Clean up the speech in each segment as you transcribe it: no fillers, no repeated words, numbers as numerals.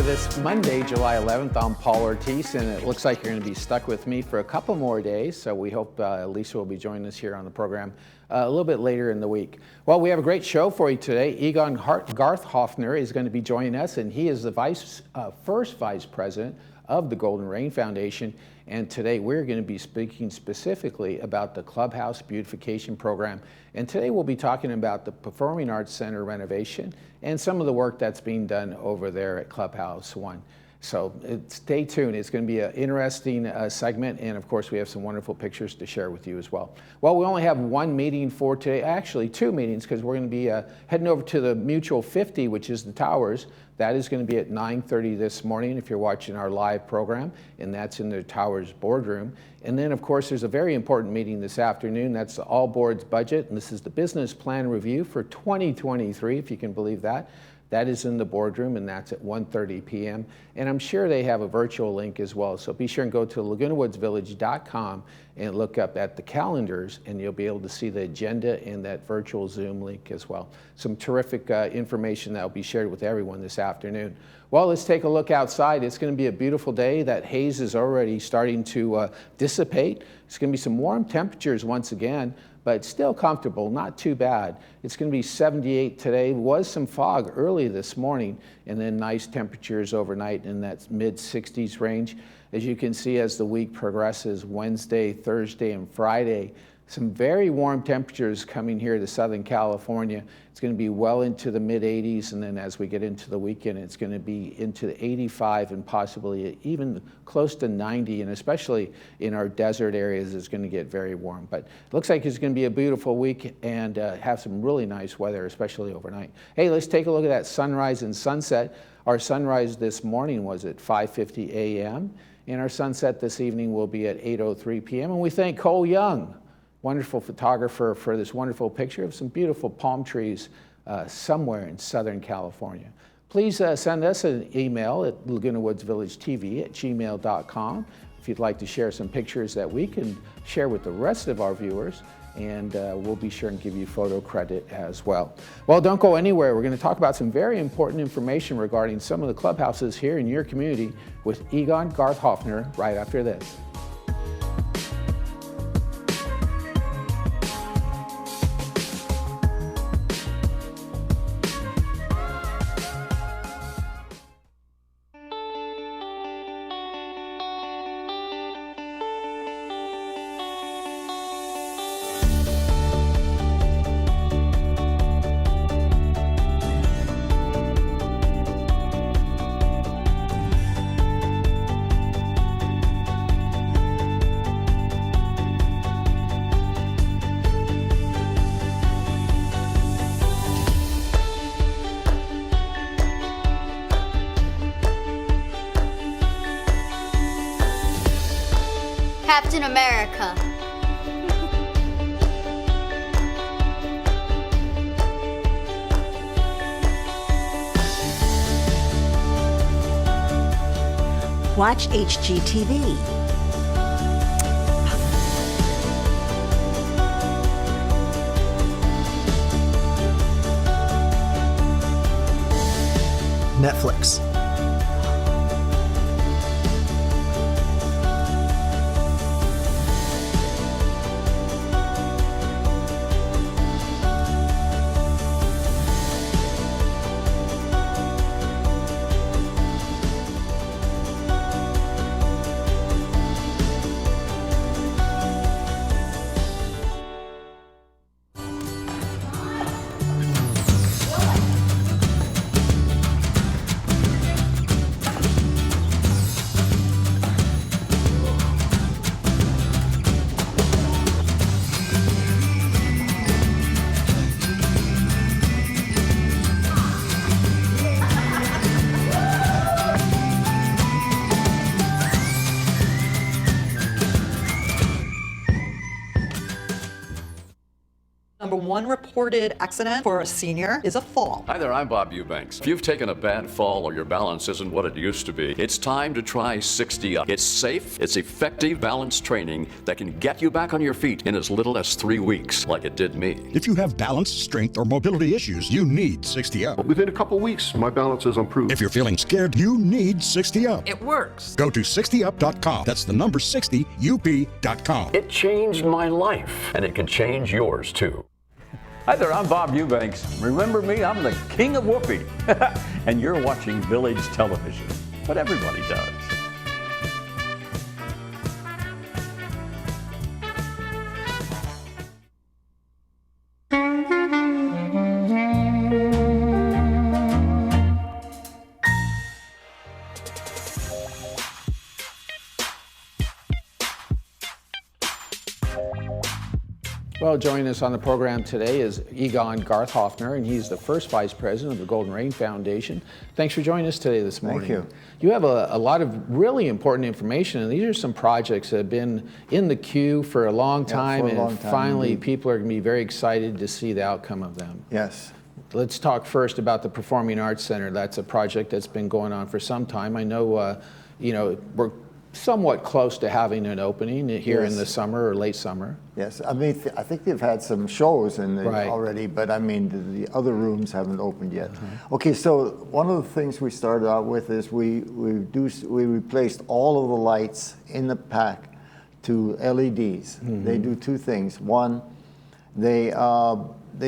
this Monday, July 11th. I'm Paul Ortiz, and it looks like you're going to be stuck with me for a couple more days, so we hope Lisa will be joining us here on the program a little bit later in the week. Well, we have a great show for you today. Egon Garth Hoffner is going to be joining us, and he is the first vice president of the Golden Rain Foundation. And today we're going to be speaking specifically about the Clubhouse Beautification Program. And today we'll be talking about the Performing Arts Center renovation and some of the work that's being done over there at Clubhouse 1. So stay tuned. It's going to be an interesting segment, and of course we have some wonderful pictures to share with you as well. Well, we only have one meeting for today, actually two meetings, because we're going to be heading over to the Mutual 50, which is the Towers. That is going to be at 9:30 this morning if you're watching our live program, and that's in the Towers boardroom. And then, of course, there's a very important meeting this afternoon. That's the All Boards Budget, and this is the business plan review for 2023, if you can believe that. That is in the boardroom, and that's at 1:30 p.m. And I'm sure they have a virtual link as well. So be sure and go to lagunawoodsvillage.com and look up at the calendars, and you'll be able to see the agenda and that virtual Zoom link as well. Some terrific information that will be shared with everyone this afternoon. Well, let's take a look outside. It's going to be a beautiful day. That haze is already starting to dissipate. It's going to be some warm temperatures once again, but still comfortable, not too bad. It's going to be 78 today. Was some fog early this morning, and then nice temperatures overnight in that mid-60s range. As you can see, as the week progresses, Wednesday, Thursday, and Friday, some very warm temperatures coming here to Southern California. It's going to be well into the mid-80s, and then as we get into the weekend, it's going to be into the 85 and possibly even close to 90, and especially in our desert areas, it's going to get very warm. But it looks like it's going to be a beautiful week and have some really nice weather, especially overnight. Hey, let's take a look at that sunrise and sunset. Our sunrise this morning was at 5:50 a.m., and our sunset this evening will be at 8:03 p.m., and we thank Cole Young, wonderful photographer, for this wonderful picture of some beautiful palm trees somewhere in Southern California. Please send us an email at lagunawoodsvillagetv@gmail.com if you'd like to share some pictures that we can share with the rest of our viewers, and we'll be sure and give you photo credit as well. Well, don't go anywhere. We're going to talk about some very important information regarding some of the clubhouses here in your community with Egon Garth Hoffner right after this. Captain America. Watch HGTV. Netflix. Number one reported accident for a senior is a fall. Hi there, I'm Bob Eubanks. If you've taken a bad fall or your balance isn't what it used to be, it's time to try 60 Up. It's safe, it's effective balance training that can get you back on your feet in as little as 3 weeks, like it did me. If you have balance, strength, or mobility issues, you need 60 Up. Within a couple weeks, my balance has improved. If you're feeling scared, you need 60 Up. It works. Go to 60up.com. That's the number 60up.com. It changed my life, and it can change yours too. Hi there, I'm Bob Eubanks. Remember me? I'm the king of whoopee. And you're watching Village Television. But everybody does. Well, joining us on the program today is Egon Garthhoffner, and he's the first vice president of the Golden Rain Foundation. Thanks for joining us today this morning. Thank you. You have a lot of really important information, and these are some projects that have been in the queue for a long time, for a long and time, finally indeed. people are going to be very excited to see the outcome of them. Yes. Let's talk first about the Performing Arts Center. That's a project that's been going on for some time. I know, we're somewhat close to having an opening here in Yes. the summer or late summer. Yes. I mean, I think they've had some shows in there Right. already, but I mean, the other rooms haven't opened yet. Okay, so one of the things we started out with is we replaced all of the lights in the pack to LEDs. They do two things. One, they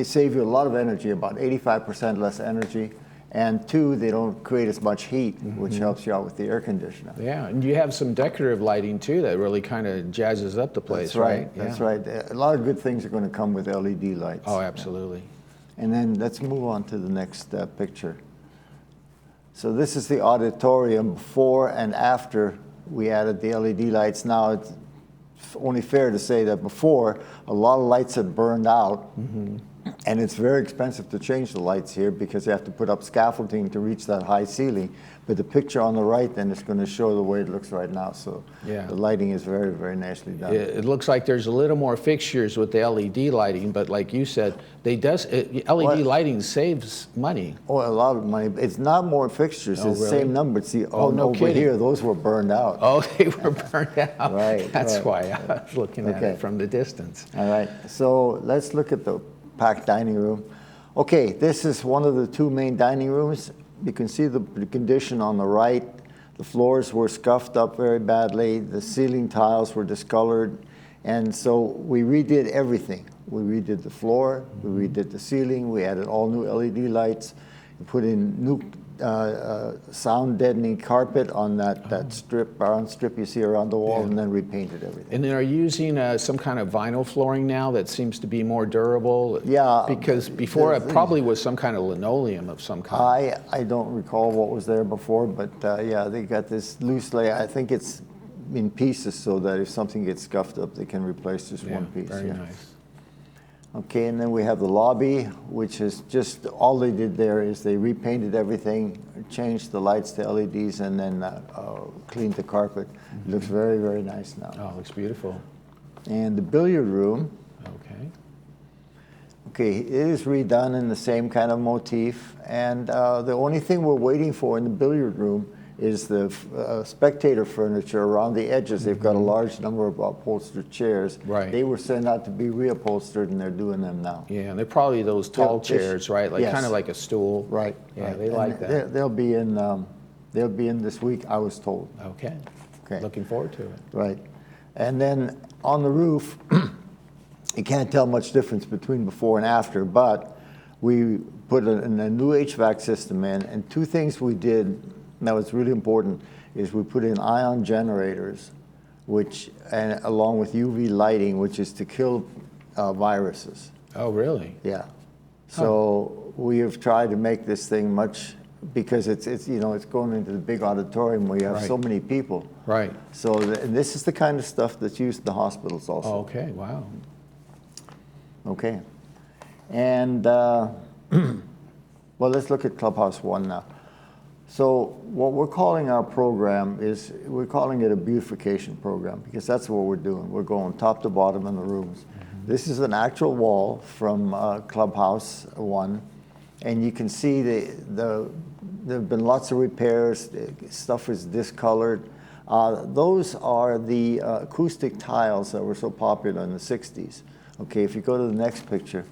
save you a lot of energy, about 85% less energy. And two, they don't create as much heat, which helps you out with the air conditioner. Yeah, and you have some decorative lighting too that really kind of jazzes up the place, That's right. Yeah. That's right. A lot of good things are going to come with LED lights. Oh, absolutely. And then let's move on to the next picture. So this is the auditorium before and after we added the LED lights. Now it's only fair to say that before, a lot of lights had burned out. And it's very expensive to change the lights here because you have to put up scaffolding to reach that high ceiling. But the picture on the right then is going to show the way it looks right now. So Yeah. the lighting is very, very nicely done. It looks like there's a little more fixtures with the LED lighting, but like you said, LED What? lighting saves money. Oh, a lot of money. It's not more fixtures. Oh, it's the really? same number. See, Oh, no over kidding. here, those were burned out. Oh, they were burned out. Right, That's right. why I was looking at Okay. it from the distance. All right, so let's look at the packed dining room. Okay, this is one of the two main dining rooms. You can see the condition on the right. The floors were scuffed up very badly. The ceiling tiles were discolored. And so we redid everything. We redid the floor, we redid the ceiling, we added all new LED lights, we put in new sound deadening carpet on that brown strip you see around the wall, and then repainted everything. And then are you using some kind of vinyl flooring now that seems to be more durable? Yeah. Because before it probably was some kind of linoleum of some kind. I don't recall what was there before, but yeah, they got this loose layer. I think it's in pieces so that if something gets scuffed up, they can replace just one piece. Very nice. Okay, and then we have the lobby, which is just, all they did there is they repainted everything, changed the lights to LEDs, and then cleaned the carpet. It looks very, very nice now. Oh, it looks beautiful. And the billiard room, Okay. okay, it is redone in the same kind of motif, and the only thing we're waiting for in the billiard room is the spectator furniture around the edges. They've got a large number of upholstered chairs. Right. They were sent out to be reupholstered, and they're doing them now. Yeah, and they're probably those tall chairs, right? Like Yes. kind of like a stool. Right. Yeah, right. they And like that. They'll be in. They'll be in this week, I was told. Okay. Okay. Looking forward to it. Right. And then on the roof, you can't tell much difference between before and after, but we put a new HVAC system in, and two things we did that was really important is we put in ion generators, which, and along with UV lighting, which is to kill viruses. Oh, really? Yeah. So we have tried to make this thing much, because it's going into the big auditorium where you have so Right. many people. Right. So and this is the kind of stuff that's used in the hospitals also. Oh, okay, wow. Okay. And, well, let's look at Clubhouse 1 now. So what we're calling our program is, we're calling it a beautification program, because that's what we're doing. We're going top to bottom in the rooms. This is an actual wall from Clubhouse 1, and you can see there have been lots of repairs. Stuff is discolored. Those are the acoustic tiles that were so popular in the 60s. Okay, if you go to the next picture,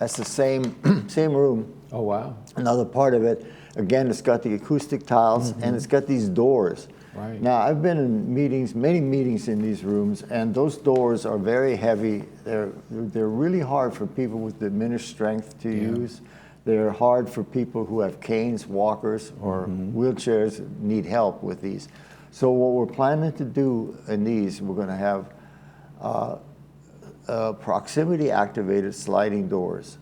that's the same room. Oh, wow. Another part of it, again, it's got the acoustic tiles, and it's got these doors. Right. Now, I've been in meetings, many meetings in these rooms, and those doors are very heavy. They're really hard for people with diminished strength to use. They're hard for people who have canes, walkers, or wheelchairs, need help with these. So what we're planning to do in these, we're going to have proximity-activated sliding doors.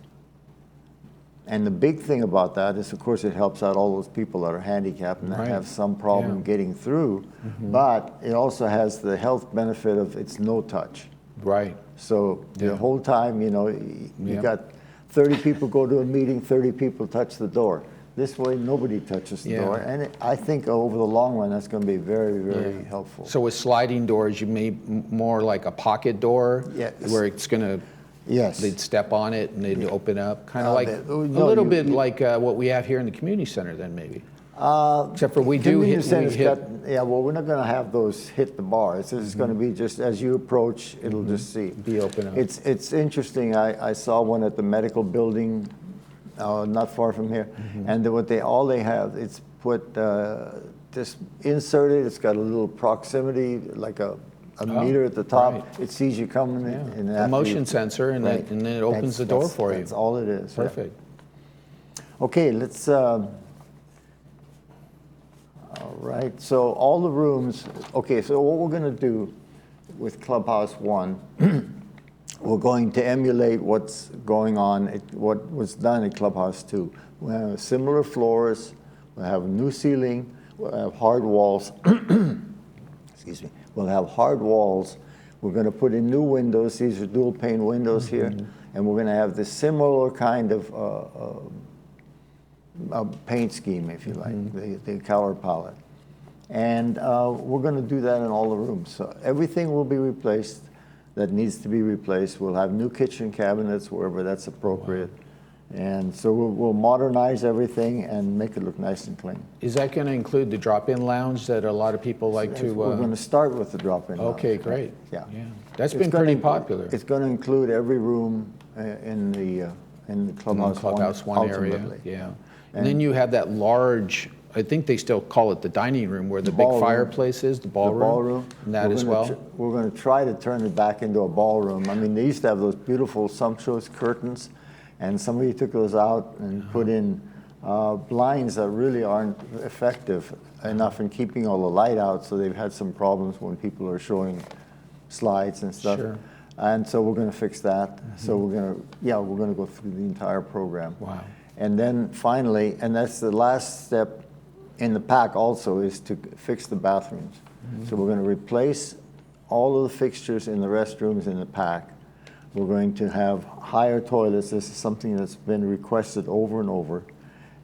And the big thing about that is, of course, it helps out all those people that are handicapped and that have some problem getting through, but it also has the health benefit of it's no touch. Right. So the whole time, you got 30 people go to a meeting, 30 people touch the door. This way, nobody touches the door. And I think over the long run, that's going to be very, very helpful. So with sliding doors, you made more like a pocket door where it's going to, they'd step on it and they'd open up, kind of like a little bit like what we have here in the community center then maybe. Except for we do hit. Well, we're not going to have those hit the bar. It's just going to be just as you approach, it'll just be open up. It's interesting. I saw one at the medical building, not far from here, and all they have, it's put just inserted. It's got a little proximity, like a meter at the top. Right. It sees you coming in. And a motion sensor, and, and then it opens the door for you. That's all it is. Perfect. Okay, let's. All right, so all the rooms, okay, so what we're going to do with Clubhouse 1, we're going to emulate what's going on, what was done at Clubhouse 2. We'll have similar floors, we'll have a new ceiling, we'll have hard walls, excuse me, we'll have hard walls. We're going to put in new windows, these are dual pane windows here, and we're going to have this similar kind of paint scheme, if you like, the color palette. And we're going to do that in all the rooms. So everything will be replaced that needs to be replaced. We'll have new kitchen cabinets wherever that's appropriate. And so we'll modernize everything and make it look nice and clean. Is that going to include the drop-in lounge that a lot of people like to? We're going to start with the drop-in lounge. Okay, great. Yeah. That's been pretty popular. It's going to include every room in the Clubhouse 1 area. Yeah. And then you have that large, I think they still call it the dining room, where the big fireplace is, the ballroom. The ballroom. And that as well. We're going to try to turn it back into a ballroom. I mean, they used to have those beautiful sumptuous curtains, and somebody took those out and put in blinds that really aren't effective enough in keeping all the light out, so they've had some problems when people are showing slides and stuff. Sure. And so we're going to fix that. So we're going to go through the entire program. Wow. And then finally, and that's the last step in the pack also, is to fix the bathrooms. So we're going to replace all of the fixtures in the restrooms in the pack. We're going to have higher toilets. This is something that's been requested over and over.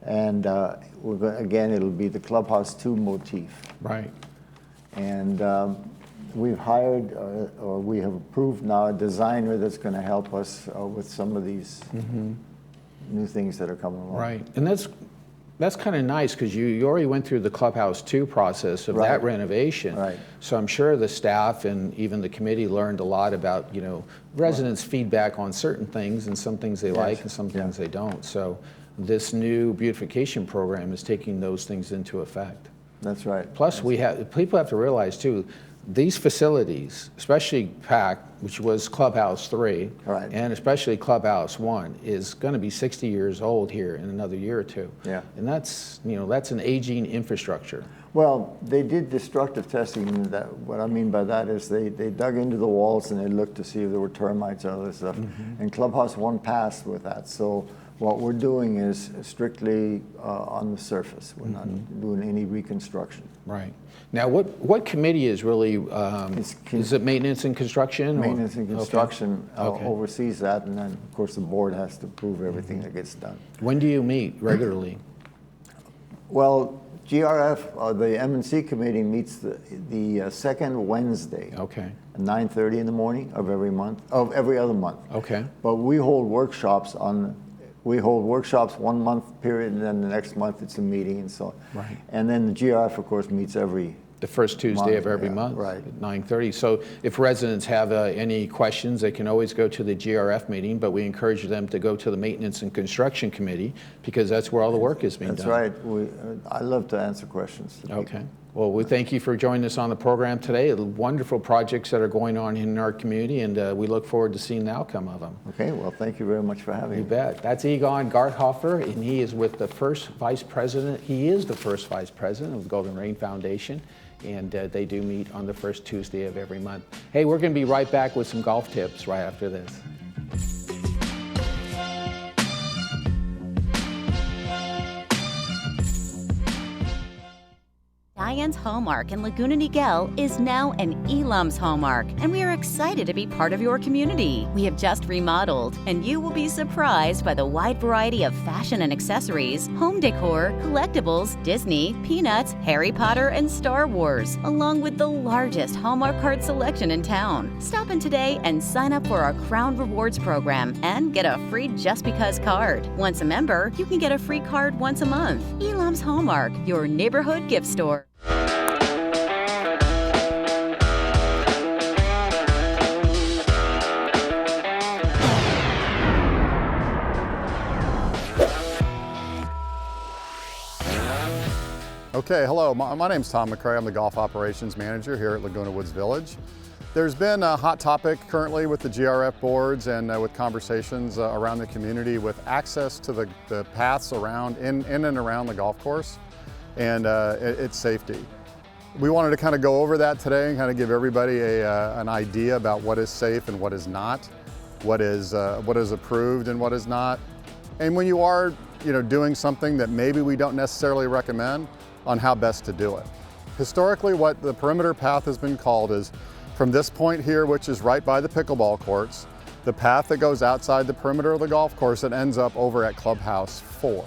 And again, it'll be the Clubhouse 2 motif. Right. And we've hired, or we have approved now, a designer that's going to help us with some of these new things that are coming along. Right, and that's kind of nice because you already went through the Clubhouse 2 process of that renovation. Right. So I'm sure the staff and even the committee learned a lot about, residents' feedback on certain things, and some things they like and some things they don't. So this new beautification program is taking those things into effect. That's right. Plus, people have to realize too, these facilities, especially PAC, which was Clubhouse 3, and especially Clubhouse 1, is going to be 60 years old here in another year or two. Yeah. And that's, that's an aging infrastructure. Well, they did destructive testing. What I mean by that is they dug into the walls and they looked to see if there were termites and other stuff. And Clubhouse 1 passed with that. So what we're doing is strictly on the surface. We're not doing any reconstruction. Right. Now, what committee is really, is it maintenance and construction? Maintenance and construction oversees that, and then, of course, the board has to approve everything that gets done. When do you meet regularly? Well, GRF, the M&C committee meets the second Wednesday. Okay. At 9:30 in the morning of every other month. Okay. But we hold workshops 1 month period, and then the next month it's a meeting and so on. Right. And then the GRF, of course, meets the first Tuesday of every yeah, month, right. at 9:30. So if residents have any questions, they can always go to the GRF meeting, but we encourage them to go to the Maintenance and Construction Committee because that's where all the work is being That's done. right. I love to answer questions. To Okay. Well, we thank you for joining us on the program today. Wonderful projects that are going on in our community, and we look forward to seeing the outcome of them. Okay, well, thank you very much for having You me. bet. That's Egon Garthofer, and he is with the first vice president. He is the first vice president of the Golden Rain Foundation, and they do meet on the first Tuesday of every month. Hey, we're going to be right back with some golf tips right after this. Diane's Hallmark in Laguna Niguel is now an Elam's Hallmark, and we are excited to be part of your community. We have just remodeled, and you will be surprised by the wide variety of fashion and accessories, home decor, collectibles, Disney, Peanuts, Harry Potter, and Star Wars, along with the largest Hallmark card selection in town. Stop in today and sign up for our Crown Rewards program and get a free Just Because card. Once a member, you can get a free card once a month. Elam's Hallmark, your neighborhood gift store. Okay, hello, my name's Tom McCrae. I'm the Golf Operations Manager here at Laguna Woods Village. There's been a hot topic currently with the GRF boards and with conversations around the community with access to the paths around, in and around the golf course, and its safety. We wanted to kind of go over that today and kind of give everybody an idea about what is safe and what is not, what is approved and what is not. And when you are doing something that maybe we don't necessarily recommend, on how best to do it. Historically, what the perimeter path has been called is from this point here, which is right by the pickleball courts, the path that goes outside the perimeter of the golf course and ends up over at Clubhouse 4,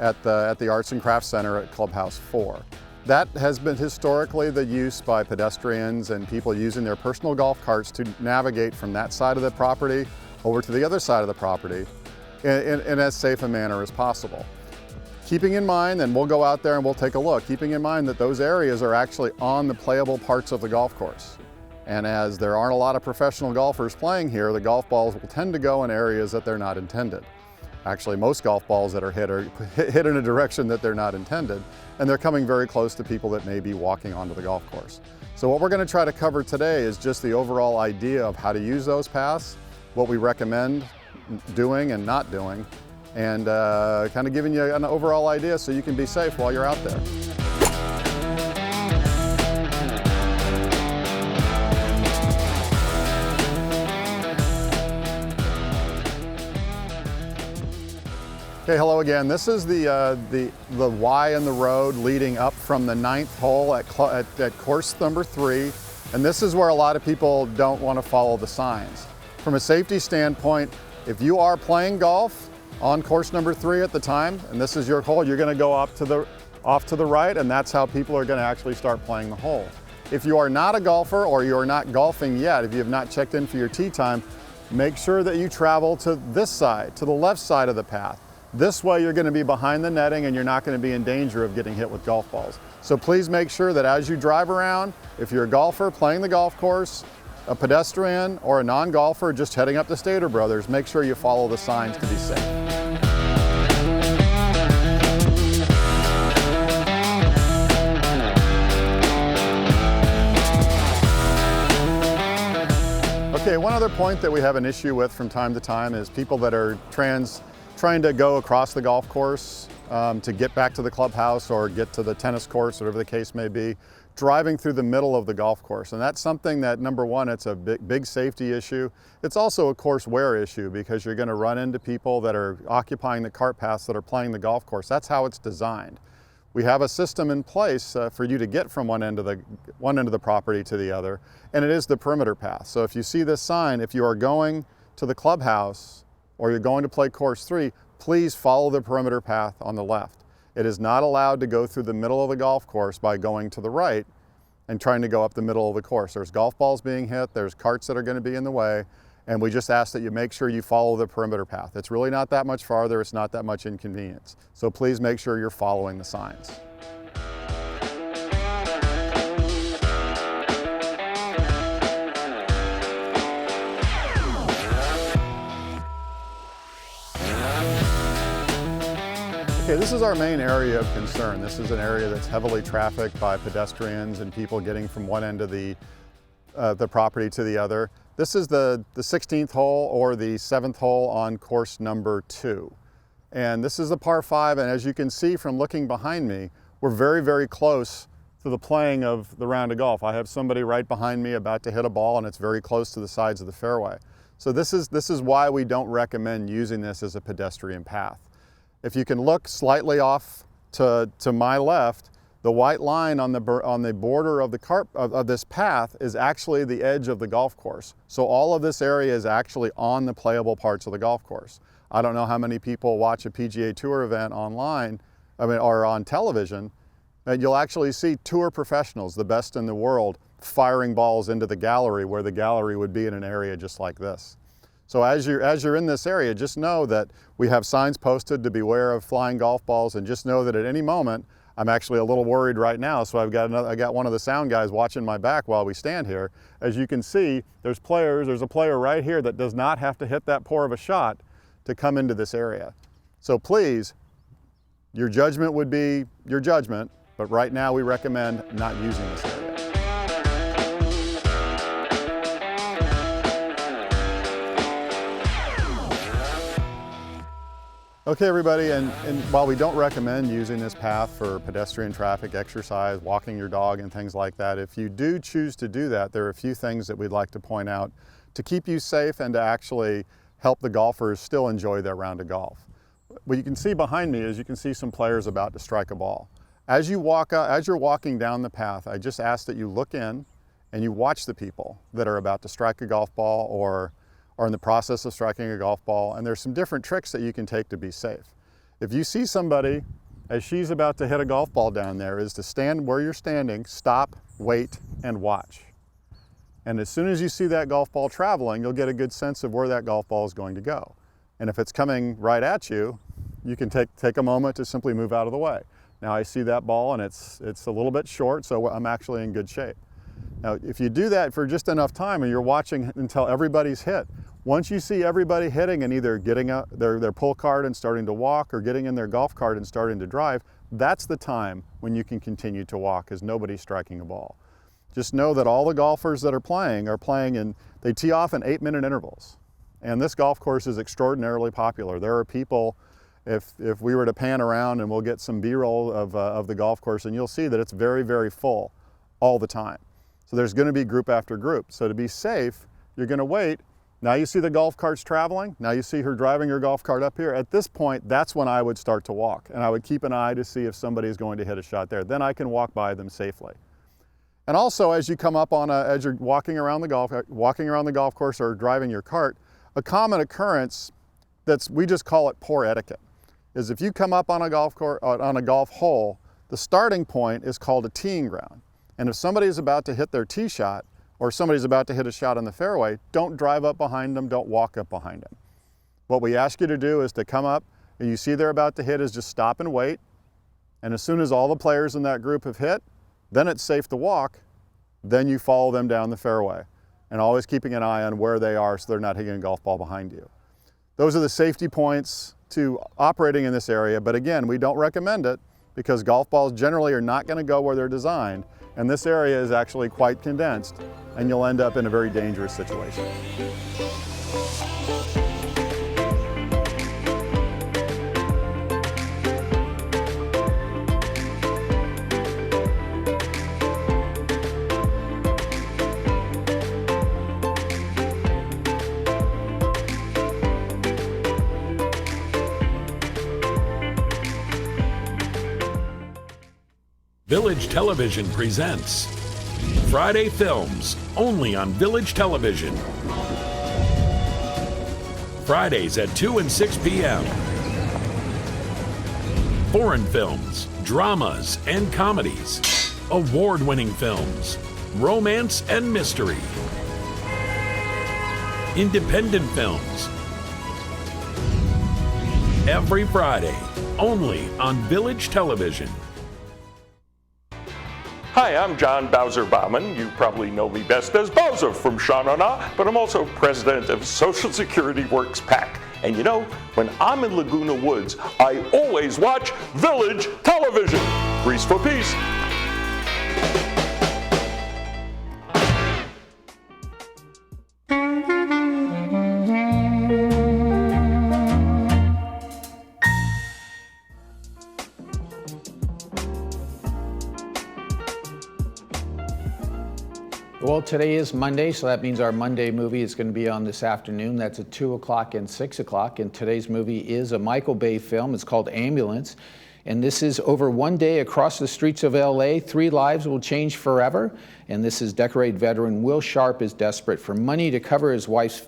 at the Arts and Crafts Center at Clubhouse 4. That has been historically the use by pedestrians and people using their personal golf carts to navigate from that side of the property over to the other side of the property in as safe a manner as possible. Keeping in mind, and we'll go out there and we'll take a look, keeping in mind that those areas are actually on the playable parts of the golf course. And as there aren't a lot of professional golfers playing here, the golf balls will tend to go in areas that they're not intended. Actually, most golf balls that are hit in a direction that they're not intended, and they're coming very close to people that may be walking onto the golf course. So what we're going to try to cover today is just the overall idea of how to use those paths, what we recommend doing and not doing, and kind of giving you an overall idea so you can be safe while you're out there. Okay, hello again. This is the Y in the road leading up from the 9th hole at course number 3, and this is where a lot of people don't want to follow the signs. From a safety standpoint, if you are playing golf on course number 3 at the time, and this is your hole, you're going to go off to the right, and that's how people are going to actually start playing the hole. If you are not a golfer or you are not golfing yet, if you have not checked in for your tee time, make sure that you travel to this side, to the left side of the path. This way you're going to be behind the netting and you're not going to be in danger of getting hit with golf balls. So please make sure that as you drive around, if you're a golfer playing the golf course, a pedestrian, or a non-golfer just heading up to Stater Brothers, make sure you follow the signs to be safe. Okay, one other point that we have an issue with from time to time is people that are trying to go across the golf course to get back to the clubhouse or get to the tennis course, whatever the case may be, driving through the middle of the golf course. And that's something that, number one, it's a big safety issue. It's also a course wear issue because you're going to run into people that are occupying the cart paths that are playing the golf course. That's how it's designed. We have a system in place for you to get from one end of the property to the other, and it is the perimeter path. So if you see this sign, if you are going to the clubhouse or you're going to play course 3, please follow the perimeter path on the left. It is not allowed to go through the middle of the golf course by going to the right and trying to go up the middle of the course. There's golf balls being hit, there's carts that are going to be in the way, and we just ask that you make sure you follow the perimeter path. It's really not that much farther, it's not that much inconvenience. So please make sure you're following the signs. Okay, this is our main area of concern. This is an area that's heavily trafficked by pedestrians and people getting from one end of the property to the other. This is the 16th hole or the 7th hole on course number 2. And this is the par 5, and as you can see from looking behind me, we're very, very close to the playing of the round of golf. I have somebody right behind me about to hit a ball, and it's very close to the sides of the fairway. So this is why we don't recommend using this as a pedestrian path. If you can look slightly off to my left, the white line on the border of this path is actually the edge of the golf course. So all of this area is actually on the playable parts of the golf course. I don't know how many people watch a PGA Tour event online, or on television, and you'll actually see tour professionals, the best in the world, firing balls into the gallery where the gallery would be in an area just like this. So as you're in this area, just know that we have signs posted to beware of flying golf balls, and just know that at any moment, I'm actually a little worried right now, so I got one of the sound guys watching my back while we stand here. As you can see, there's a player right here that does not have to hit that poor of a shot to come into this area. So please, your judgment would be your judgment, but right now we recommend not using this area. Okay, everybody, and while we don't recommend using this path for pedestrian traffic, exercise, walking your dog, and things like that, if you do choose to do that, there are a few things that we'd like to point out to keep you safe and to actually help the golfers still enjoy their round of golf. What you can see behind me is you can see some players about to strike a ball. As you're walking down the path, I just ask that you look in and you watch the people that are about to strike a golf ball or are in the process of striking a golf ball, and there's some different tricks that you can take to be safe. If you see somebody, as she's about to hit a golf ball down there, is to stand where you're standing, stop, wait, and watch. And as soon as you see that golf ball traveling, you'll get a good sense of where that golf ball is going to go. And if it's coming right at you, you can take a moment to simply move out of the way. Now I see that ball and it's a little bit short, so I'm actually in good shape. Now, if you do that for just enough time and you're watching until everybody's hit, once you see everybody hitting and either getting their pull cart and starting to walk or getting in their golf cart and starting to drive, that's the time when you can continue to walk because nobody's striking a ball. Just know that all the golfers that are playing and they tee off in 8-minute intervals. And this golf course is extraordinarily popular. There are people, if we were to pan around and we'll get some B-roll of the golf course, and you'll see that it's very, very full all the time. So there's going to be group after group. So to be safe, you're going to wait. Now you see the golf carts traveling. Now you see her driving her golf cart up here. At this point, that's when I would start to walk. And I would keep an eye to see if somebody is going to hit a shot there. Then I can walk by them safely. And also, as you come up as you're walking around the golf course or driving your cart, a common occurrence we just call it poor etiquette, is if you come up on a golf hole, the starting point is called a teeing ground. And if somebody is about to hit their tee shot, or somebody's about to hit a shot on the fairway, don't drive up behind them, don't walk up behind them. What we ask you to do is to come up and you see they're about to hit is just stop and wait. And as soon as all the players in that group have hit, then it's safe to walk. Then you follow them down the fairway and always keeping an eye on where they are so they're not hitting a golf ball behind you. Those are the safety points to operating in this area. But again, we don't recommend it because golf balls generally are not going to go where they're designed. And this area is actually quite condensed, and you'll end up in a very dangerous situation. Village Television presents Friday Films, only on Village Television. Fridays at 2 and 6 p.m. foreign films, dramas and comedies, award-winning films, romance and mystery, independent films. Every Friday, only on Village Television. Hi, I'm John Bowser Bauman. You probably know me best as Bowser from Sha Na Na, but I'm also president of Social Security Works PAC. And you know, when I'm in Laguna Woods, I always watch Village Television. Grease for peace. Well, today is Monday, so that means our Monday movie is going to be on this afternoon. That's at 2 o'clock and 6 o'clock. And today's movie is a Michael Bay film. It's called Ambulance. And this is over one day across the streets of LA. 3 lives will change forever. And this is decorated veteran Will Sharp is desperate for money to cover his wife's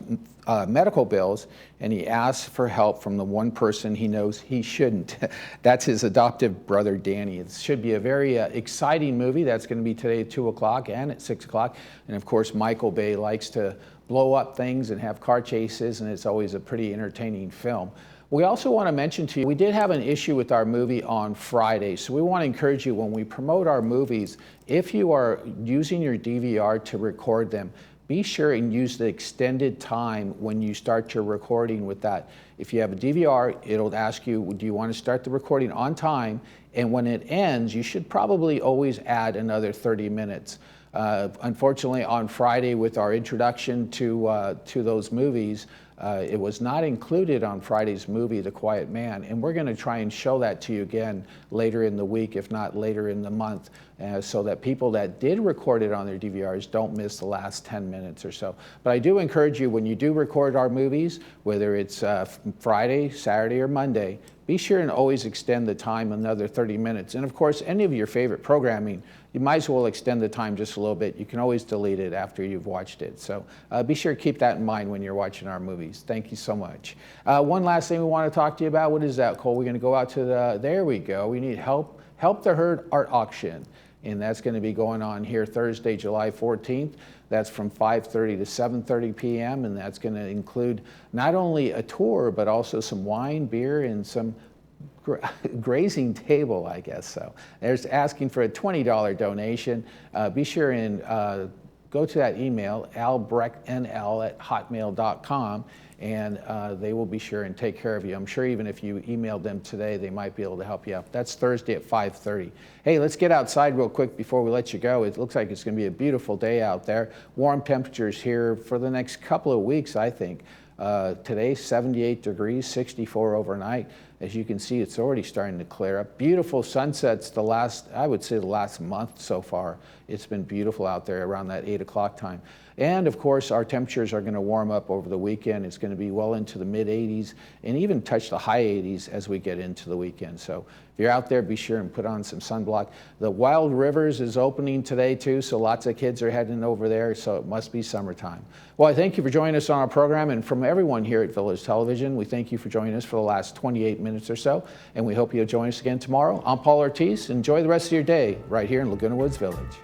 medical bills, and he asks for help from the one person he knows he shouldn't. That's his adoptive brother, Danny. It should be a very exciting movie. That's going to be today at 2 o'clock and at 6 o'clock. And of course, Michael Bay likes to blow up things and have car chases, and it's always a pretty entertaining film. We also want to mention to you, we did have an issue with our movie on Friday, so we want to encourage you when we promote our movies, if you are using your DVR to record them, be sure and use the extended time when you start your recording with that. If you have a DVR, it'll ask you, do you want to start the recording on time? And when it ends, you should probably always add another 30 minutes. Unfortunately, on Friday with our introduction to those movies, it was not included on Friday's movie, The Quiet Man, and we're going to try and show that to you again later in the week, if not later in the month, so that people that did record it on their DVRs don't miss the last 10 minutes or so. But I do encourage you, when you do record our movies, whether it's Friday, Saturday, or Monday, be sure and always extend the time another 30 minutes. And of course, any of your favorite programming, you might as well extend the time just a little bit. You can always delete it after you've watched it. So be sure to keep that in mind when you're watching our movies. Thank you so much. One last thing we want to talk to you about. What is that, Cole? We're going to go out to the, there we go. We need Help the Herd art auction. And that's going to be going on here Thursday, July 14th. That's from 5:30 to 7:30 p.m. And that's going to include not only a tour, but also some wine, beer, and some grazing table, I guess. So there's asking for a $20 donation. Be sure and go to that email, albrechtnl@hotmail.com, and they will be sure and take care of you. I'm sure even if you emailed them today, they might be able to help you out. That's Thursday at 5:30. Hey, let's get outside real quick before we let you go. It looks like it's going to be a beautiful day out there. Warm temperatures here for the next couple of weeks, I think. Today, 78 degrees, 64 overnight. As you can see, it's already starting to clear up. Beautiful sunsets I would say the last month so far. It's been beautiful out there around that 8 o'clock time. And of course, our temperatures are going to warm up over the weekend. It's going to be well into the mid 80s and even touch the high 80s as we get into the weekend. So if you're out there, be sure and put on some sunblock. The Wild Rivers is opening today too, so lots of kids are heading over there, so it must be summertime. Well, I thank you for joining us on our program, and from everyone here at Village Television, we thank you for joining us for the last 28 minutes or so, and we hope you'll join us again tomorrow. I'm Paul Ortiz. Enjoy the rest of your day right here in Laguna Woods Village.